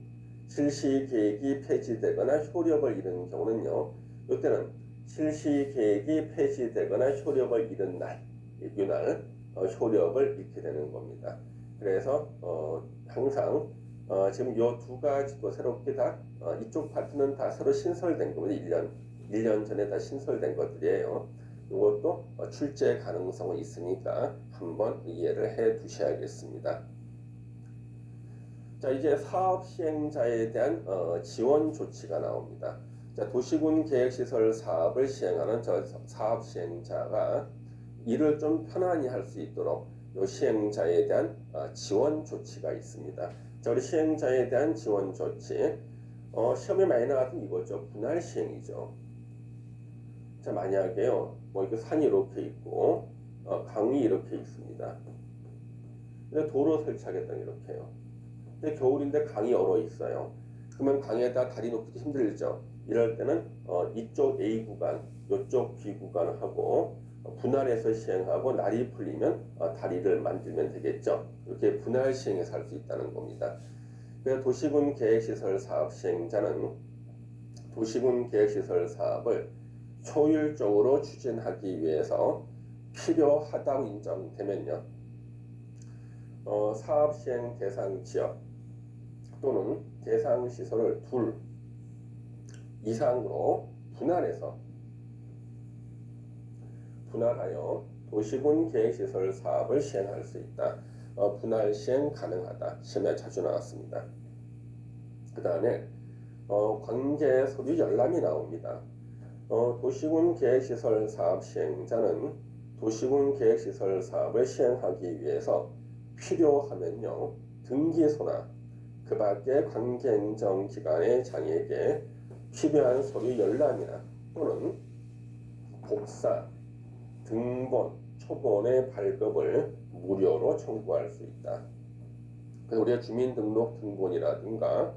실시 계획이 폐지되거나 효력을 잃은 경우는요, 이때는 실시 계획이 폐지되거나 효력을 잃은 날, 이날 효력을 잃게 되는 겁니다. 그래서 항상 지금 이 두 가지도 새롭게 다 이쪽 파트는 다 새로 신설된 겁니다. 1년 전에 다 신설된 것들이에요. 이것도 출제 가능성이 있으니까 한번 이해를 해 두셔야겠습니다. 자, 이제 사업 시행자에 대한 지원 조치가 나옵니다. 자, 도시군 계획시설 사업을 시행하는 저 사업 시행자가 일을 좀 편안히 할 수 있도록 요 시행자에 대한 지원 조치가 있습니다. 자, 우리 시행자에 대한 지원 조치. 시험에 많이 나왔던 이거죠. 분할 시행이죠. 자, 만약에요, 뭐 이렇게 산이 이렇게 있고, 강이 이렇게 있습니다. 근데 도로 설치하겠다 이렇게요. 근데 겨울인데 강이 얼어 있어요. 그러면 강에다 다리 놓기도 힘들죠. 이럴 때는 이쪽 A 구간, 이쪽 B 구간하고 분할해서 시행하고 날이 풀리면 다리를 만들면 되겠죠. 이렇게 분할 시행해서 할 수 있다는 겁니다. 그래서 도시군 계획시설 사업 시행자는 도시군 계획시설 사업을 효율적으로 추진하기 위해서 필요하다고 인정되면요. 사업 시행 대상 지역 또는 대상 시설을 둘 이상으로 분할하여 도시군 계획시설 사업을 시행할 수 있다. 분할 시행 가능하다. 시험에 자주 나왔습니다. 그 다음에 관계 서류 열람이 나옵니다. 도시군 계획시설 사업 시행자는 도시군 계획시설 사업을 시행하기 위해서 필요하면요, 등기소나 그 밖의 관계인정기관의 장에게 필요한 서류 열람이나 또는 복사, 등본, 초본의 발급을 무료로 청구할 수 있다. 그래서 우리가 주민등록 등본이라든가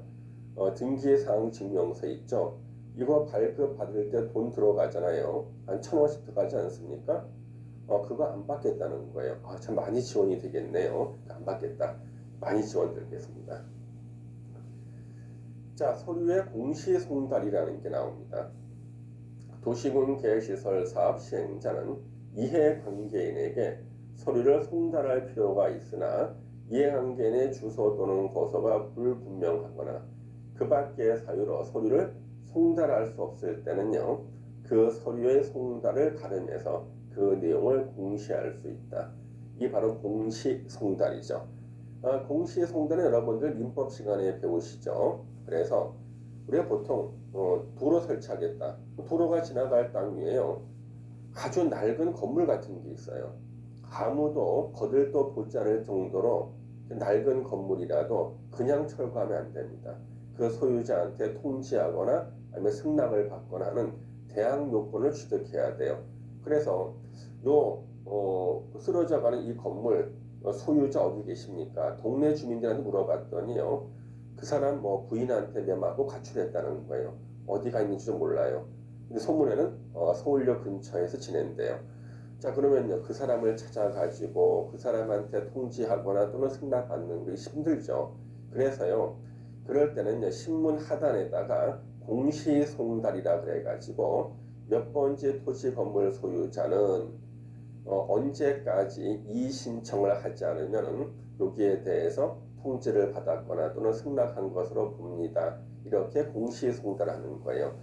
등기사항 증명서 있죠. 이거 발급 받을 때 돈 들어가잖아요. 한 1,000원씩 들어가지 않습니까? 그거 안 받겠다는 거예요. 참 많이 지원이 되겠네요. 안 받겠다. 많이 지원되겠습니다. 자, 서류의 공시송달이라는 게 나옵니다. 도시군 계획시설 사업 시행자는 이해관계인에게 서류를 송달할 필요가 있으나 이해관계인의 주소 또는 거소가 불분명하거나 그 밖의 사유로 서류를 송달할 수 없을 때는요, 그 서류의 송달을 가름해서 그 내용을 공시할 수 있다. 이게 바로 공시송달이죠. 공시송달은 여러분들 민법 시간에 배우시죠. 그래서 우리가 보통 도로 설치하겠다. 도로가 지나갈 땅 위에요, 아주 낡은 건물 같은 게 있어요. 아무도 거들떠 보지 않을 정도로 낡은 건물이라도 그냥 철거하면 안 됩니다. 그 소유자한테 통지하거나 아니면 승낙을 받거나 하는 대항 요건을 취득해야 돼요. 그래서 쓰러져가는 이 건물 소유자 어디 계십니까? 동네 주민들한테 물어봤더니요, 그 사람 부인한테 매맞고 가출했다는 거예요. 어디가 있는지도 몰라요. 근데 소문에는 서울역 근처에서 지낸대요. 자, 그러면요, 그 사람을 찾아가지고 그 사람한테 통지하거나 또는 승낙받는 게 힘들죠. 그래서요, 그럴 때는요, 신문 하단에다가 공시송달이라 그래가지고 몇 번째 토지 건물 소유자는 언제까지 이의 신청을 하지 않으면 여기에 대해서 통지를 받았거나 또는 승낙한 것으로 봅니다. 이렇게 공시송달하는 거예요.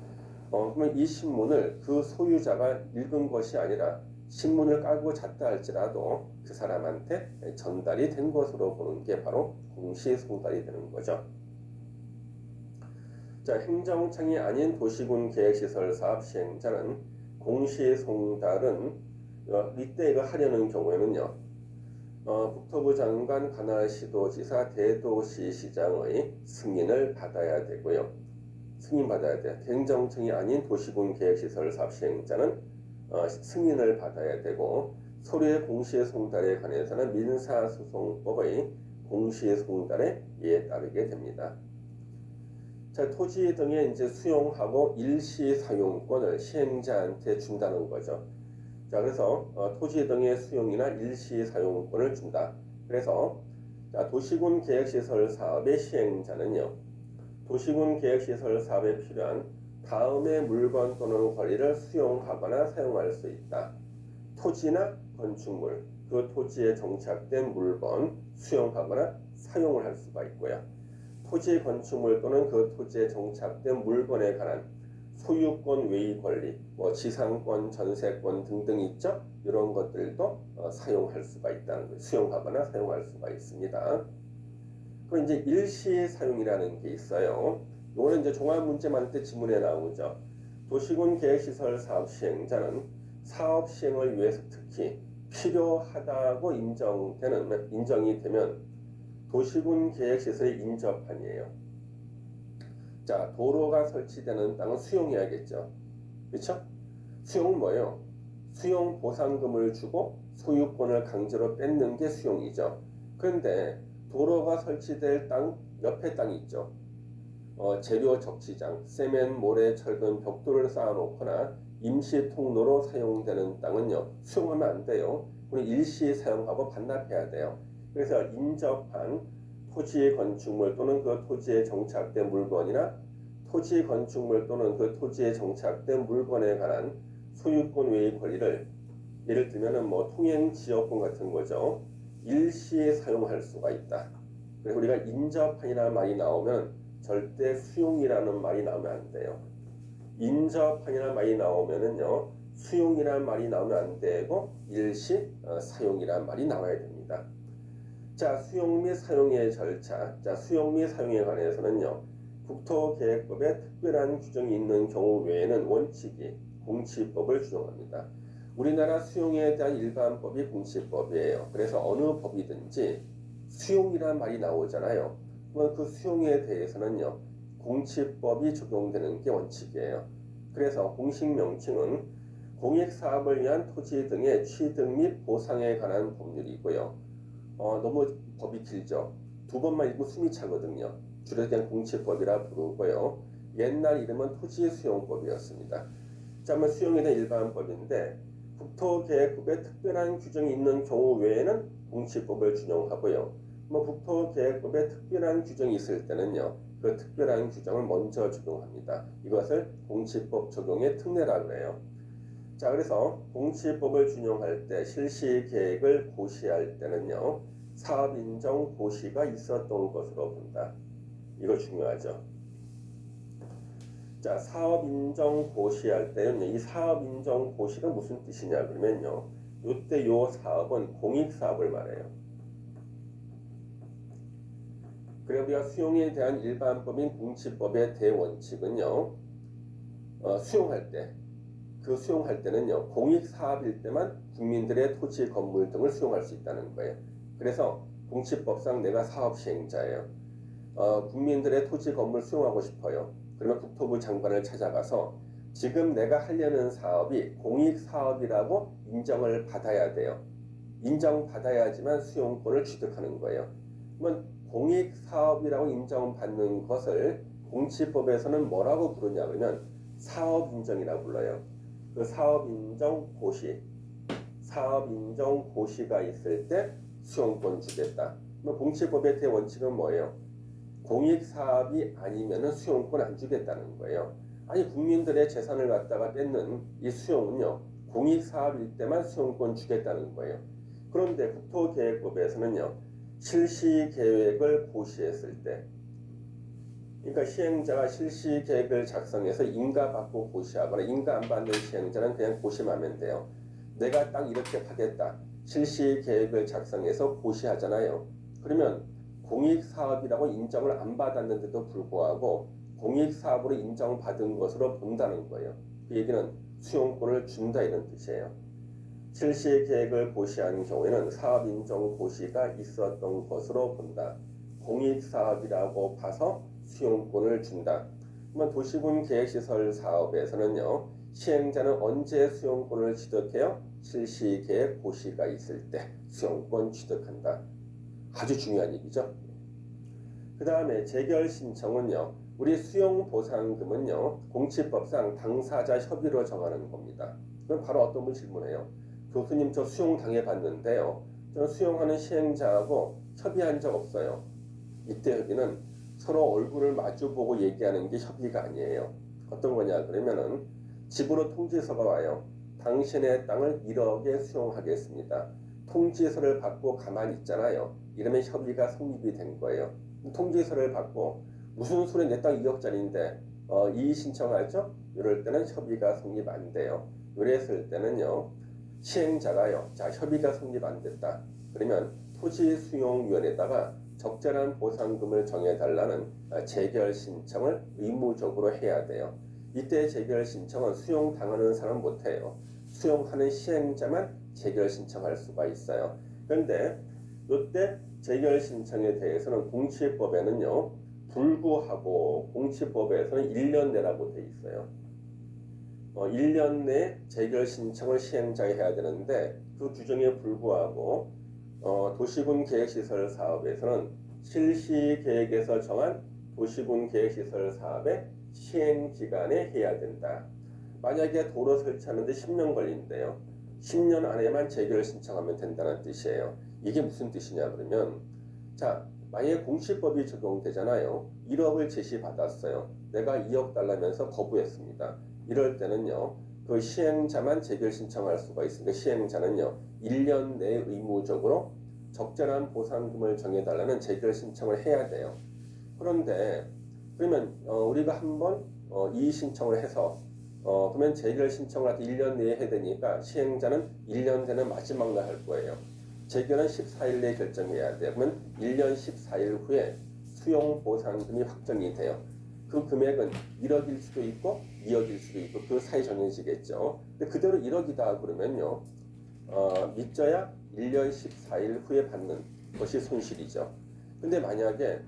그러면 이 신문을 그 소유자가 읽은 것이 아니라 신문을 깔고 잤다 할지라도 그 사람한테 전달이 된 것으로 보는 게 바로 공시송달이 되는 거죠. 자, 행정청이 아닌 도시군 계획시설 사업 시행자는 공시송달은 이때 이거 하려는 경우에는요, 국토부 장관, 관할시도지사, 대도시시장의 승인을 받아야 되고요. 승인받아야 돼요. 행정청이 아닌 도시군 계획시설 사업 시행자는 승인을 받아야 되고, 서류의 공시송달에 관해서는 민사소송법의 공시송달에 따르게 됩니다. 자, 토지 등에 이제 수용하고 일시 사용권을 시행자한테 준다는 거죠. 자, 그래서 토지 등의 수용이나 일시 사용권을 준다. 그래서 도시군 계획시설 사업의 시행자는요, 도시군 계획시설 사업에 필요한 다음의 물건 또는 권리를 수용하거나 사용할 수 있다. 토지나 건축물, 그 토지에 정착된 물건 수용하거나 사용을 할 수가 있고요. 토지 건축물 또는 그 토지에 정착된 물건에 관한 소유권 외의 권리, 지상권, 전세권 등등 있죠. 이런 것들도 사용할 수가 있다는 거예요. 수용하거나 사용할 수가 있습니다. 그 이제 일시 사용이라는 게 있어요. 이거는 이제 종합 문제 만들 때 지문에 나오죠. 도시군 계획시설 사업 시행자는 사업 시행을 위해서 특히 필요하다고 인정이 되면 도시군 계획시설의 인접한이에요. 자, 도로가 설치되는 땅은 수용해야겠죠. 그렇죠? 수용은 뭐예요? 수용 보상금을 주고 소유권을 강제로 뺏는 게 수용이죠. 그런데 도로가 설치될 땅 옆에 땅이 있죠. 재료 적시장, 세멘, 모래, 철근, 벽돌을 쌓아놓거나 임시 통로로 사용되는 땅은요, 수용하면 안 돼요. 우리 일시 사용하고 반납해야 돼요. 그래서 인접한 토지 건축물 또는 그 토지에 정착된 물건이나 토지 건축물 또는 그 토지에 정착된 물건에 관한 소유권 외의 권리를 예를 들면 뭐 통행 지역권 같은 거죠. 일시 사용할 수가 있다. 그래서 우리가 인접한이라는 말이 나오면 절대 수용이라는 말이 나오면 안 돼요. 인접한이라는 말이 나오면은요, 수용이라는 말이 나오면 안 되고 일시 사용이라는 말이 나와야 됩니다. 자, 수용 및 사용의 절차. 자, 수용 및 사용에 관해서는요, 국토계획법에 특별한 규정이 있는 경우 외에는 원칙이 공시법을 준용합니다. 우리나라 수용에 대한 일반법이 공시법이에요. 그래서 어느 법이든지 수용이라는 말이 나오잖아요. 그럼 그 수용에 대해서는요, 공시법이 적용되는 게 원칙이에요. 그래서 공식 명칭은 공익사업을 위한 토지 등의 취득 및 보상에 관한 법률이고요. 너무 법이 길죠. 두 번만 읽고 숨이 차거든요. 줄여서 그냥 공시법이라 부르고요. 옛날 이름은 토지수용법이었습니다. 자, 그러면 수용에 대한 일반법인데 국토계획법에 특별한 규정이 있는 경우 외에는 공시법을 준용하고요. 뭐 국토계획법에 특별한 규정이 있을 때는요, 그 특별한 규정을 먼저 적용합니다. 이것을 공시법 적용의 특례라고 해요. 자, 그래서 공시법을 준용할 때 실시계획을 고시할 때는요, 사업인정 고시가 있었던 것으로 본다. 이거 중요하죠. 자, 사업인정 고시할 때는 이 사업인정 고시가 무슨 뜻이냐 그러면요, 이때 요 사업은 공익사업을 말해요. 그래 우리가 수용에 대한 일반법인 공시법의 대원칙은요, 수용할 때, 그 수용할 때는요, 공익사업일 때만 국민들의 토지, 건물 등을 수용할 수 있다는 거예요. 그래서 공시법상 내가 사업시행자예요. 국민들의 토지, 건물 수용하고 싶어요. 그러면 국토부 장관을 찾아가서 지금 내가 하려는 사업이 공익사업이라고 인정을 받아야 돼요. 인정받아야지만 수용권을 취득하는 거예요. 그러면 공익사업이라고 인정받는 것을 공시법에서는 뭐라고 부르냐 그러면 사업인정이라고 불러요. 그 사업인정고시, 사업인정고시가 있을 때 수용권 주겠다. 공시법의 대원칙은 뭐예요? 공익사업이 아니면 수용권 안 주겠다는 거예요. 아니 국민들의 재산을 갖다가 뺏는 이 수용은요, 공익사업일 때만 수용권 주겠다는 거예요. 그런데 국토계획법에서는요, 실시계획을 고시했을 때, 그러니까 시행자가 실시계획을 작성해서 인가받고 고시하거나 인가 안 받는 시행자는 그냥 고시만 하면 돼요. 내가 딱 이렇게 하겠다. 실시계획을 작성해서 고시하잖아요. 그러면 공익사업이라고 인정을 안 받았는데도 불구하고 공익사업으로 인정받은 것으로 본다는 거예요. 그 얘기는 수용권을 준다 이런 뜻이에요. 실시계획을 고시한 경우에는 사업인정 고시가 있었던 것으로 본다. 공익사업이라고 봐서 수용권을 준다. 그러면 도시군 계획시설 사업에서는요, 시행자는 언제 수용권을 취득해요? 실시계획 고시가 있을 때 수용권 취득한다. 아주 중요한 얘기죠. 그 다음에 재결 신청은요, 우리 수용보상금은요, 공시법상 당사자 협의로 정하는 겁니다. 그럼 바로 어떤 분 질문해요? 교수님, 저 수용 당해봤는데요, 저는 수용하는 시행자하고 협의한 적 없어요. 이때 협의는 서로 얼굴을 마주보고 얘기하는 게 협의가 아니에요. 어떤 거냐 그러면은 집으로 통지서가 와요. 당신의 땅을 1억에 수용하겠습니다. 통지서를 받고 가만히 있잖아요. 이러면 협의가 성립이 된 거예요. 통지서를 받고 무슨 소리, 내 땅 2억짜리인데 이의 신청하죠? 이럴 때는 협의가 성립 안 돼요. 이랬을 때는요, 시행자가요, 자, 협의가 성립 안 됐다. 그러면 토지수용위원회에다가 적절한 보상금을 정해달라는 재결 신청을 의무적으로 해야 돼요. 이때 재결 신청은 수용당하는 사람 못해요. 수용하는 시행자만 재결 신청할 수가 있어요. 그런데 이때 재결 신청에 대해서는 공시법에는요. 불구하고 공시법에서는 1년 내라고 돼 있어요. 1년 내 재결 신청을 시행자가 해야 되는데 그 규정에 불구하고 도시군 계획시설 사업에서는 실시 계획에서 정한 도시군 계획시설 사업의 시행 기간에 해야 된다. 만약에 도로 설치하는데 10년 걸린대요. 10년 안에만 재결 신청하면 된다는 뜻이에요. 이게 무슨 뜻이냐 그러면 자 만약에 공시법이 적용되잖아요. 1억을 제시받았어요. 내가 2억 달라면서 거부했습니다. 이럴 때는요. 그 시행자만 재결 신청할 수가 있으니까 시행자는요. 1년 내에 의무적으로 적절한 보상금을 정해달라는 재결 신청을 해야 돼요. 그런데 그러면 우리가 한번 이의 신청을 해서 그러면 재결 신청을 할 때 1년 내에 해야 되니까 시행자는 1년 되는 마지막 날 할 거예요. 재결은 14일 내에 결정해야 돼요. 그러면 1년 14일 후에 수용 보상금이 확정이 돼요. 그 금액은 1억일 수도 있고 2억일 수도 있고 그 사이 정해지겠죠. 근데 그대로 1억이다 그러면요. 믿져야 1년 14일 후에 받는 것이 손실이죠. 근데 만약에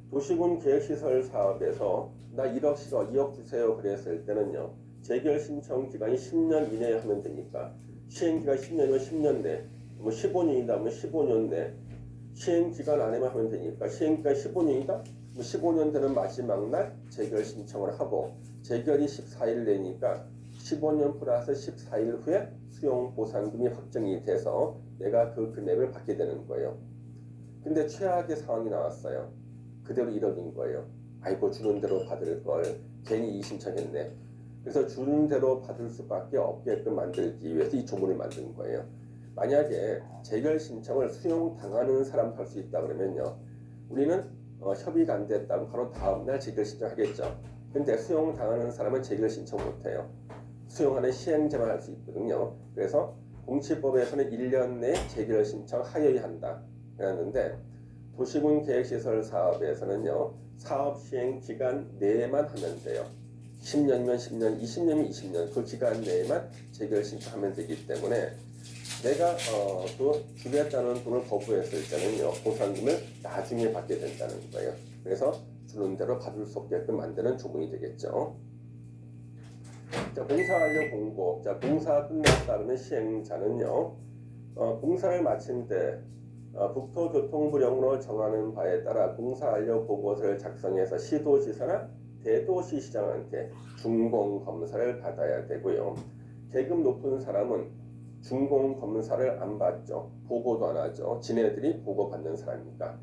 도시군 계획시설 사업에서 나 1억 싫어 2억 주세요 그랬을 때는요. 재결 신청 기간이 10년 이내에 하면 되니까 시행기간 10년이면 10년 내, 뭐 15년이다 하면 15년 내 시행기간 안에만 하면 되니까 시행기간 15년이다? 뭐 15년 되는 마지막 날 재결 신청을 하고 재결이 14일 내니까 15년 플러스 14일 후에 수용 보상금이 확정이 돼서 내가 그 금액을 받게 되는 거예요. 근데 최악의 상황이 나왔어요. 그대로 1억인 거예요. 아이고 주는 대로 받을 걸 괜히 이의신청했네. 그래서 주는 대로 받을 수밖에 없게끔 만들기 위해서 이 조문을 만든 거예요. 만약에 재결 신청을 수용당하는 사람도 할 수 있다 그러면요. 우리는 협의가 안 됐다면 바로 다음날 재결 신청하겠죠. 근데 수용당하는 사람은 재결 신청 못해요. 수용하는 시행자만 할 수 있거든요. 그래서 공시법에서는 1년 내 재결 신청 하여야 한다. 그랬는데 도시군 계획시설 사업에서는요. 사업 시행 기간 내에만 하면 돼요. 10년이면 10년, 20년이면 20년 그 기간 내에만 재결 신청하면 되기 때문에 내가 그 주겠다는 돈을 거부했을 때는요. 보상금을 나중에 받게 된다는 거예요. 그래서 주는 대로 받을 수 없게끔 만드는 조문이 되겠죠. 자, 공사 완료 공고. 자, 공사 끝났다 그러면 시행자는요. 공사를 마친 때 국토교통부령으로 정하는 바에 따라 공사 완료 보고서를 작성해서 시도지사나 대도시시장한테 준공검사를 받아야 되고요. 계급 높은 사람은 준공검사를 안 받죠. 보고도 안 하죠. 지네들이 보고받는 사람이니까.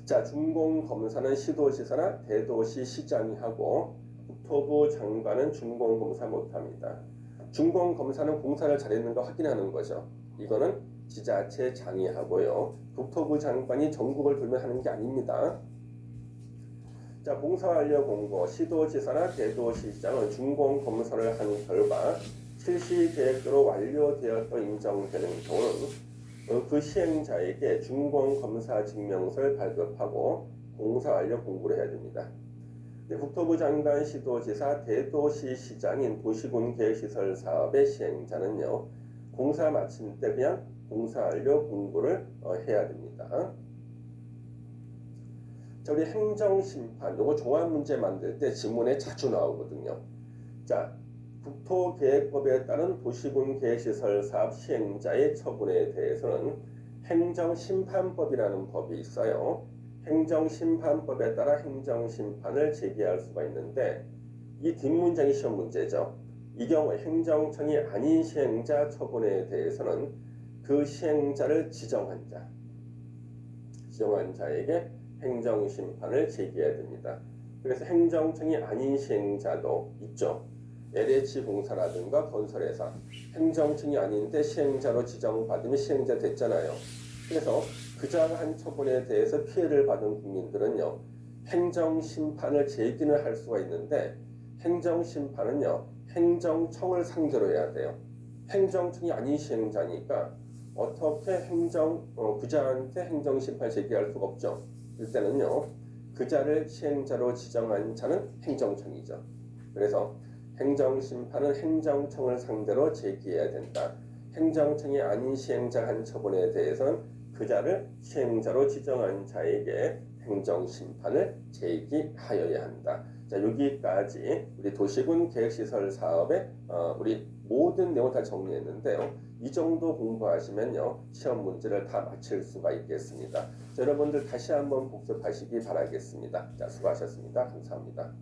자, 준공검사는 시도지사나 대도시시장이 하고 국토부 장관은 준공검사 못합니다. 준공검사는 공사를 잘했는가 확인하는 거죠. 이거는 지자체장이 하고요. 국토부 장관이 전국을 돌며 하는 게 아닙니다. 자, 공사 완료 공고 시도지사나 대도시장은 준공검사를 한 결과 실시 계획대로 완료되었다고 인정되는 경우는 그 시행자에게 준공검사 증명서를 발급하고 공사 완료 공고를 해야 됩니다. 국토부 장관, 시도지사, 대도시시장인 도시군 계획시설 사업의 시행자는요. 공사 마친 때 그냥 공사 완료 공고를 해야 됩니다. 자, 우리 행정심판, 요거 종합 문제 만들 때 지문에 자주 나오거든요. 자, 국토계획법에 따른 도시군 계획시설 사업 시행자의 처분에 대해서는 행정심판법이라는 법이 있어요. 행정심판법에 따라 행정심판을 제기할 수가 있는데 이 뒷문장이 시험 문제죠. 이 경우 행정청이 아닌 시행자 처분에 대해서는 그 시행자를 지정한 자에게 행정심판을 제기해야 됩니다. 그래서 행정청이 아닌 시행자도 있죠. LH공사라든가 건설회사 행정청이 아닌데 시행자로 지정받으면 시행자 됐잖아요. 그래서 그자가 한 처분에 대해서 피해를 받은 국민들은요. 행정심판을 제기는 할 수가 있는데 행정심판은요. 행정청을 상대로 해야 돼요. 행정청이 아닌 시행자니까 어떻게 그자한테 행정심판을 제기할 수가 없죠. 일단은요. 그자를 시행자로 지정한 자는 행정청이죠. 그래서 행정심판은 행정청을 상대로 제기해야 된다. 행정청이 아닌 시행자가 한 처분에 대해서는 그 자를 시행자로 지정한 자에게 행정심판을 제기하여야 한다. 자, 여기까지 우리 도시군 계획시설 사업의 우리 모든 내용 다 정리했는데요. 이 정도 공부하시면요, 시험 문제를 다 맞힐 수가 있겠습니다. 자, 여러분들 다시 한번 복습하시기 바라겠습니다. 자, 수고하셨습니다. 감사합니다.